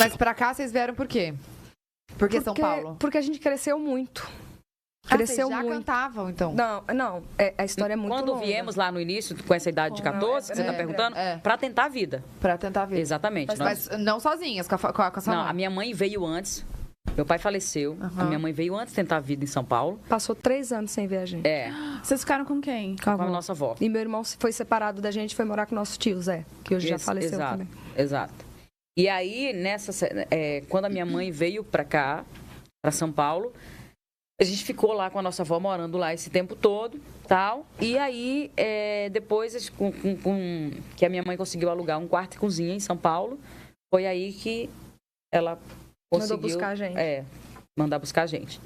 Mas pra cá vocês vieram por quê? Porque São Paulo? Porque a gente cresceu muito. Cresceu vocês já muito. Cantavam, então? Não, a história é muito Quando longa. viemos lá no início, com essa idade de 14, que você está perguntando, para tentar a vida. Para tentar a vida. Exatamente. Mas não sozinhas, com a sua mãe? Não, a minha mãe veio antes. Meu pai faleceu. A minha mãe veio antes tentar a vida em São Paulo. Passou 3 anos sem ver a gente. Vocês ficaram com quem? Com a nossa avó. E meu irmão foi separado da gente, foi morar com o nosso tio, Zé, que hoje já faleceu também. Exato. E aí, quando a minha mãe veio para cá, para São Paulo, a gente ficou lá com a nossa avó, morando lá esse tempo todo, tal. E aí, depois, que a minha mãe conseguiu alugar um quarto e cozinha em São Paulo, foi aí que ela conseguiu... Mandou buscar a gente. Mandar buscar a gente.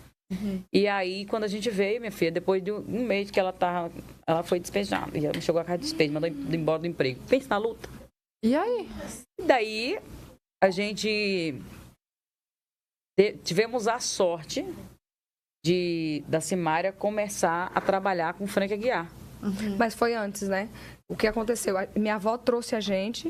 E aí, quando a gente veio, minha filha, depois de um mês que ela foi despejada. E ela me chegou a carta de despejo, mandou embora do emprego. Pensa na luta. E aí? E daí, a gente... Tivemos a sorte da Simária começar a trabalhar com o Frank Aguiar. Mas foi antes, né? O que aconteceu? Minha avó trouxe a gente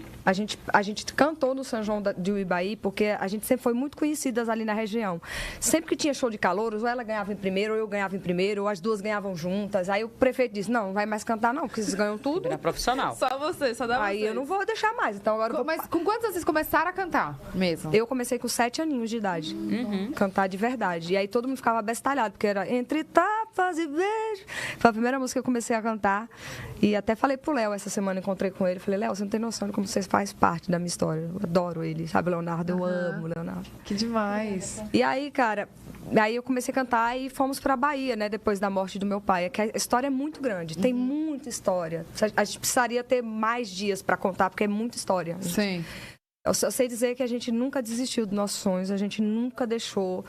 cantou no São João de Uibaí, porque a gente sempre foi muito conhecidas ali na região. Sempre que tinha show de calouros, ou ela ganhava em primeiro, ou eu ganhava em primeiro, ou as duas ganhavam juntas. Aí o prefeito disse, não vai mais cantar não, porque vocês ganham tudo. Era profissional. Só você, só dá Aí eu não vou deixar mais. Então agora Mas com quantos anos vocês começaram a cantar mesmo? Eu comecei com 7 aninhos de idade. Cantar de verdade. E aí todo mundo ficava bestalhado, porque era Entre Tapas e Beijo. Foi a primeira música que eu comecei a cantar. E até falei pro Léo essa semana, encontrei com ele. Falei, Léo, você não tem noção de como você faz parte da minha história. Eu adoro ele, sabe, Leonardo? Eu amo o Leonardo. Que demais. E aí, cara, eu comecei a cantar e fomos pra Bahia, né? Depois da morte do meu pai. Que a história é muito grande, tem muita história. A gente precisaria ter mais dias pra contar, porque é muita história. Sim. Eu sei dizer que a gente nunca desistiu dos nossos sonhos, a gente nunca deixou...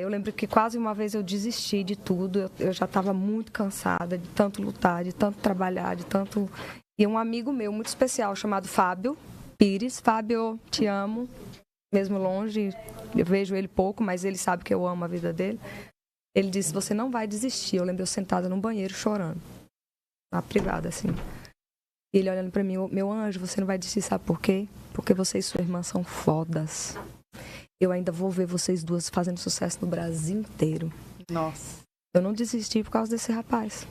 eu lembro que quase uma vez eu desisti de tudo, eu já estava muito cansada de tanto lutar, de tanto trabalhar, de tanto... E um amigo meu muito especial chamado Fábio Pires, Fábio, te amo, mesmo longe, eu vejo ele pouco, mas ele sabe que eu amo a vida dele. Ele disse, você não vai desistir. Eu lembro eu sentada no banheiro chorando, na privada, assim. E ele olhando para mim, meu anjo, você não vai desistir, sabe por quê? Porque você e sua irmã são fodas. Eu ainda vou ver vocês duas fazendo sucesso no Brasil inteiro. Nossa. Eu não desisti por causa desse rapaz.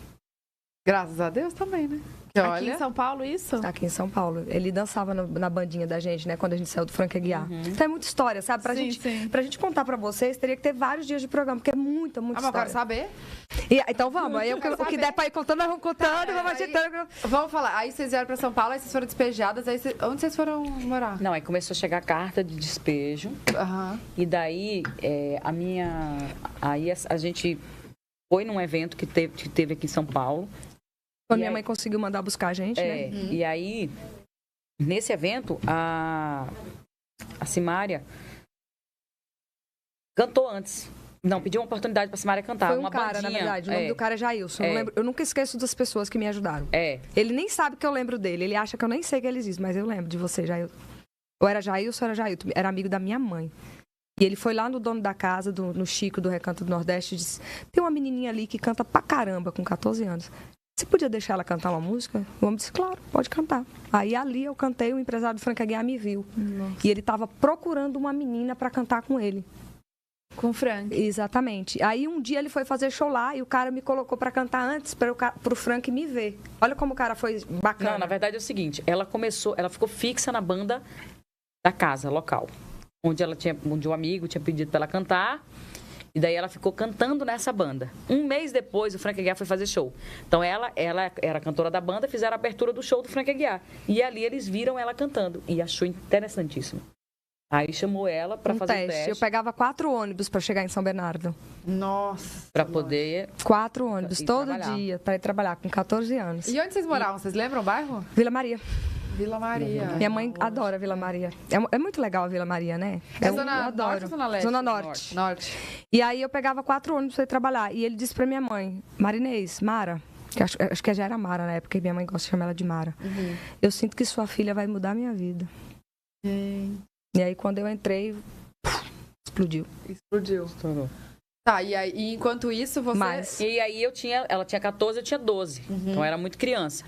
Graças a Deus também, né? Aqui em São Paulo, isso? Aqui em São Paulo. Ele dançava na bandinha da gente, né? Quando a gente saiu do Frank Aguiar. Então é muita história, sabe? Pra gente contar pra vocês, teria que ter vários dias de programa, porque é muita mas história. eu quero saber. Então vamos. Aí o que der pra ir contando, nós vamos contando, vamos agitando. Vamos falar. Aí vocês vieram pra São Paulo, aí vocês foram despejadas. Aí onde vocês foram morar? Não, aí começou a chegar a carta de despejo. E daí, aí a gente foi num evento que teve aqui em São Paulo. Quando minha mãe conseguiu mandar buscar a gente, né? E aí, nesse evento, a Simária cantou antes. Não, pediu uma oportunidade pra Simária cantar. Foi uma cara, bandinha. na verdade. O nome do cara é Jailson. Eu nunca esqueço das pessoas que me ajudaram. Ele nem sabe que eu lembro dele. Ele acha que eu nem sei que ele existe, mas eu lembro de você, Jailson. Ou era Jailson ou era Jailton. Era amigo da minha mãe. E ele foi lá no dono da casa, no Chico, do Recanto do Nordeste, e disse, tem uma menininha ali que canta pra caramba, com 14 anos. Você podia deixar ela cantar uma música? O homem disse, claro, pode cantar. Aí ali eu cantei, o empresário do Frank Aguiar me viu. Nossa. E ele estava procurando uma menina para cantar com ele. Com o Frank. Exatamente. Aí um dia ele foi fazer show lá e o cara me colocou para cantar antes pro Frank me ver. Olha como o cara foi bacana. Não, na verdade é o seguinte, ela ficou fixa na banda da casa local, onde um amigo tinha pedido para ela cantar. E daí ela ficou cantando nessa banda. Um mês depois, o Frank Aguiar foi fazer show. Então, ela era cantora da banda, fizeram a abertura do show do Frank Aguiar. E ali eles viram ela cantando. E achou interessantíssimo. Aí chamou ela para fazer o teste. Eu pegava 4 ônibus para chegar em São Bernardo. Nossa. Para poder... 4 ônibus, todo trabalhar. Dia, para ir trabalhar, com 14 anos. E onde vocês moravam? Vocês lembram o bairro? Vila Maria. Vila Maria. Minha mãe adora Vila Maria. É muito legal a Vila Maria, né? Zona Norte ou Zona Leste? Zona Norte. Norte. E aí eu pegava 4 ônibus para ir trabalhar. E ele disse pra minha mãe, Marinês, Mara, que acho que já era Mara na época, e minha mãe gosta de chamar ela de Mara. Eu sinto que sua filha vai mudar a minha vida. E aí quando eu entrei, explodiu. Estourou. Tá, e aí, enquanto isso, você... E aí ela tinha 14, eu tinha 12. Então era muito criança.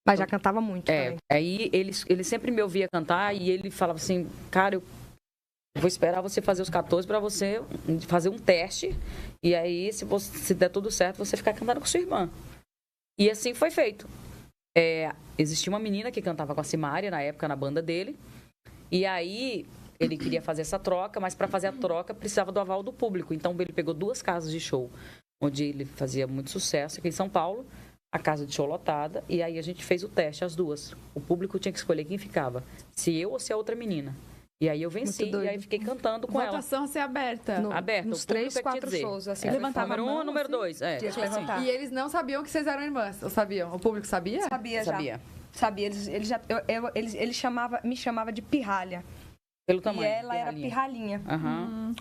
Mas já cantava muito também. Aí ele sempre me ouvia cantar e ele falava assim, cara, vou esperar você fazer os 14 para você fazer um teste. E aí, se der tudo certo, você ficar cantando com sua irmã. E assim foi feito. Existia uma menina que cantava com a Simária, na época, na banda dele. E aí, ele queria fazer essa troca, mas para fazer a troca, precisava do aval do público. Então, ele pegou 2 casas de show, onde ele fazia muito sucesso aqui em São Paulo. A casa de show lotada, e aí a gente fez o teste, as 2. O público tinha que escolher quem ficava, se eu ou se a outra menina. E aí eu venci, e aí fiquei cantando com ela. Votação a ser aberta. Aberta. Nos 3, 4 shows, assim. Levantava número 1, número 2. Tinha que levantar. E eles não sabiam que vocês eram irmãs, ou sabiam? O público sabia? Sabia. Ele me chamava de pirralha. Pelo tamanho. E ela era pirralhinha.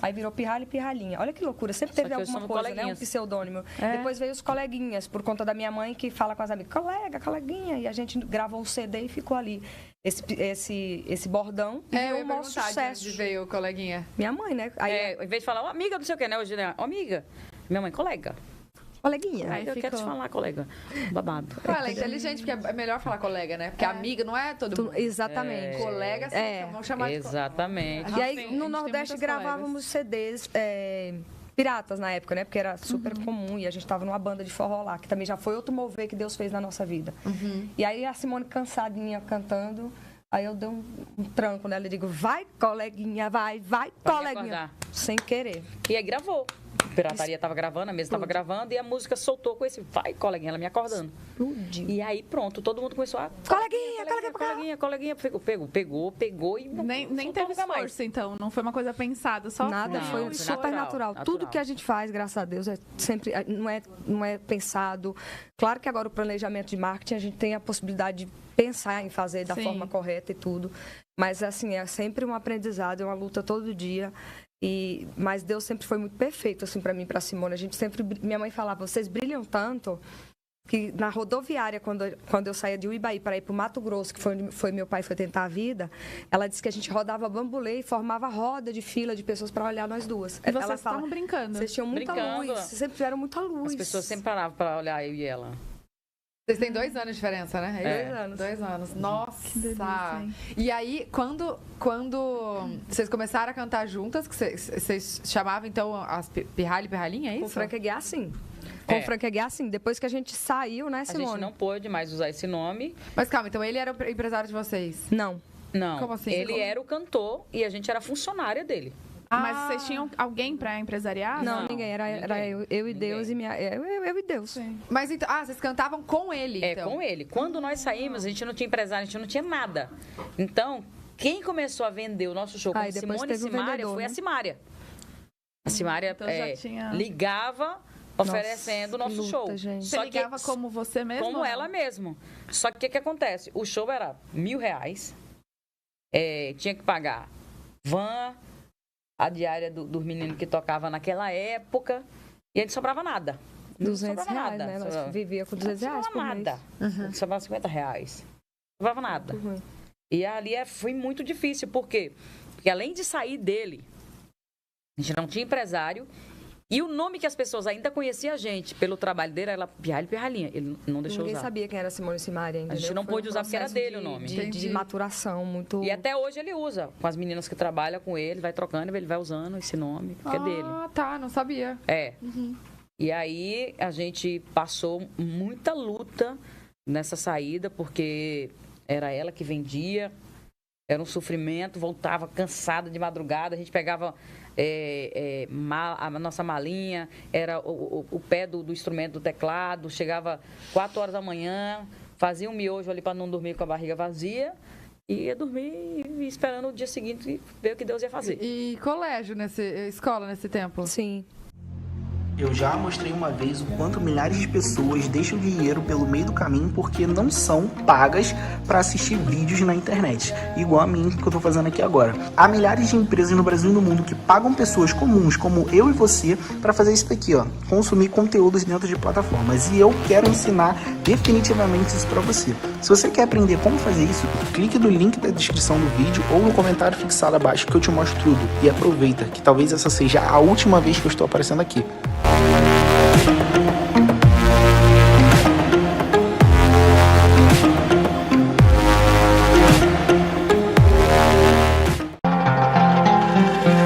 Aí virou pirralha e pirralhinha. Olha que loucura. Sempre teve alguma coisa, né? Um pseudônimo. Depois veio os coleguinhas, por conta da minha mãe, que fala com as amigas, coleguinha. E a gente gravou um CD e ficou ali. Esse bordão. E eu o ia maior perguntar de sucesso. onde veio o coleguinha. Minha mãe, né? Aí, Em vez de falar, amiga, não sei o que, né? Hoje, né? Amiga. Minha mãe, colega. coleguinha. Aí eu quero te falar, colega. Babado. Ela é inteligente, porque é melhor falar colega, né? Porque amiga não é todo mundo. Exatamente. Colega, sim, vamos chamar de Exatamente. E aí, Sim, a no gente tem Nordeste, muitas gravávamos CDs piratas na época, né? Porque era super comum e a gente tava numa banda de forró lá, que também já foi outro mover que Deus fez na nossa vida. E aí a Simone cansadinha cantando, aí eu dei um tranco nela e digo, vai, coleguinha, vai, coleguinha. Sem querer. E aí gravou. A pirataria tava gravando, a mesa tava gravando e a música soltou com esse vai, coleguinha, ela me acordando. Explodiu. E aí pronto, todo mundo começou a... Coleguinha. Pegou e... Nem soltou teve nunca mais. esforço, então. Não foi uma coisa pensada, só Nada, Não, foi foi super natural. Tudo que a gente faz, graças a Deus, é sempre não é pensado. Claro que agora o planejamento de marketing a gente tem a possibilidade de pensar em fazer da Sim. forma correta e tudo. Mas assim, é sempre um aprendizado, é uma luta todo dia. Mas Deus sempre foi muito perfeito assim para mim, para Simone. A gente sempre, minha mãe falava, vocês brilham tanto que na rodoviária, quando eu saía de Uibaí para ir para o Mato Grosso, que foi meu pai foi tentar a vida, ela disse que a gente rodava bambolê e formava roda de fila de pessoas para olhar nós duas. E vocês Ela fala, estavam brincando. vocês tinham muita Brincando. luz, vocês sempre tiveram muita luz. As pessoas sempre paravam para olhar eu e ela. Vocês têm 2 anos de diferença, né? É. 2 anos. 2 anos. Nossa! Que delícia, hein? E aí, quando vocês começaram a cantar juntas, que vocês chamavam, então, as pirralha e pirralhinha, é isso? Com Franca Guiar, sim. É. Com Franca Guiar, sim. Depois que a gente saiu, né, A Simone? gente não pôde mais usar esse nome. Mas calma, então ele era o empresário de vocês? Não. Não. Como assim? Ele Como? era o cantor e a gente era funcionária dele. Mas vocês tinham alguém pra empresariar? Não, não, ninguém. Era ninguém. eu e Deus e minha... Eu e Deus. Sim. Mas então, vocês cantavam com ele, É, então? com ele. Quando nós saímos, a gente não tinha empresário, a gente não tinha nada. Então, quem começou a vender o nosso show como Aí depois Simone e teve um Simária vendedor, foi a né? Simária. A Simária Então já tinha- ligava oferecendo o Nossa, nosso que show. luta, gente. Você Só ligava que, como você mesmo? como ou não? ela mesmo. Só que o que acontece? O show era R$1.000, tinha que pagar van, a diária dos meninos que tocavam naquela época, e aí não sobrava nada. Não R$200, sobrava nada. né? Sobrava- Nós vivia com R$200 não por sobrava mês. nada. Sobrava R$50. Não sobrava nada. Uhum. E ali foi muito difícil. Por quê? Porque além de sair dele, a gente não tinha empresário. E o nome que as pessoas ainda conheciam a gente pelo trabalho dele era Pirralha e Pirralhinha. Ele não deixou Ninguém usar. sabia quem era Simone e Simária ainda. A gente não pôde usar porque era dele o nome. De Entendi. maturação muito... E até hoje ele usa. Com as meninas que trabalham com ele, vai trocando, ele vai usando esse nome, que é dele. Ah, tá, não sabia. É. E aí a gente passou muita luta nessa saída, porque era ela que vendia, era um sofrimento, voltava cansada de madrugada, a gente pegava a nossa malinha, era o pé do instrumento do teclado, chegava 4 horas da manhã, fazia um miojo ali para não dormir com a barriga vazia, e ia dormir e esperando o dia seguinte e ver o que Deus ia fazer. E colégio, escola nesse tempo? Sim. Eu já mostrei uma vez o quanto milhares de pessoas deixam dinheiro pelo meio do caminho porque não são pagas para assistir vídeos na internet, igual a mim que eu tô fazendo aqui agora. Há milhares de empresas no Brasil e no mundo que pagam pessoas comuns como eu e você para fazer isso daqui, ó, consumir conteúdos dentro de plataformas. E eu quero ensinar definitivamente isso para você. Se você quer aprender como fazer isso, clique no link da descrição do vídeo ou no comentário fixado abaixo que eu te mostro tudo. E aproveita que talvez essa seja a última vez que eu estou aparecendo aqui. Música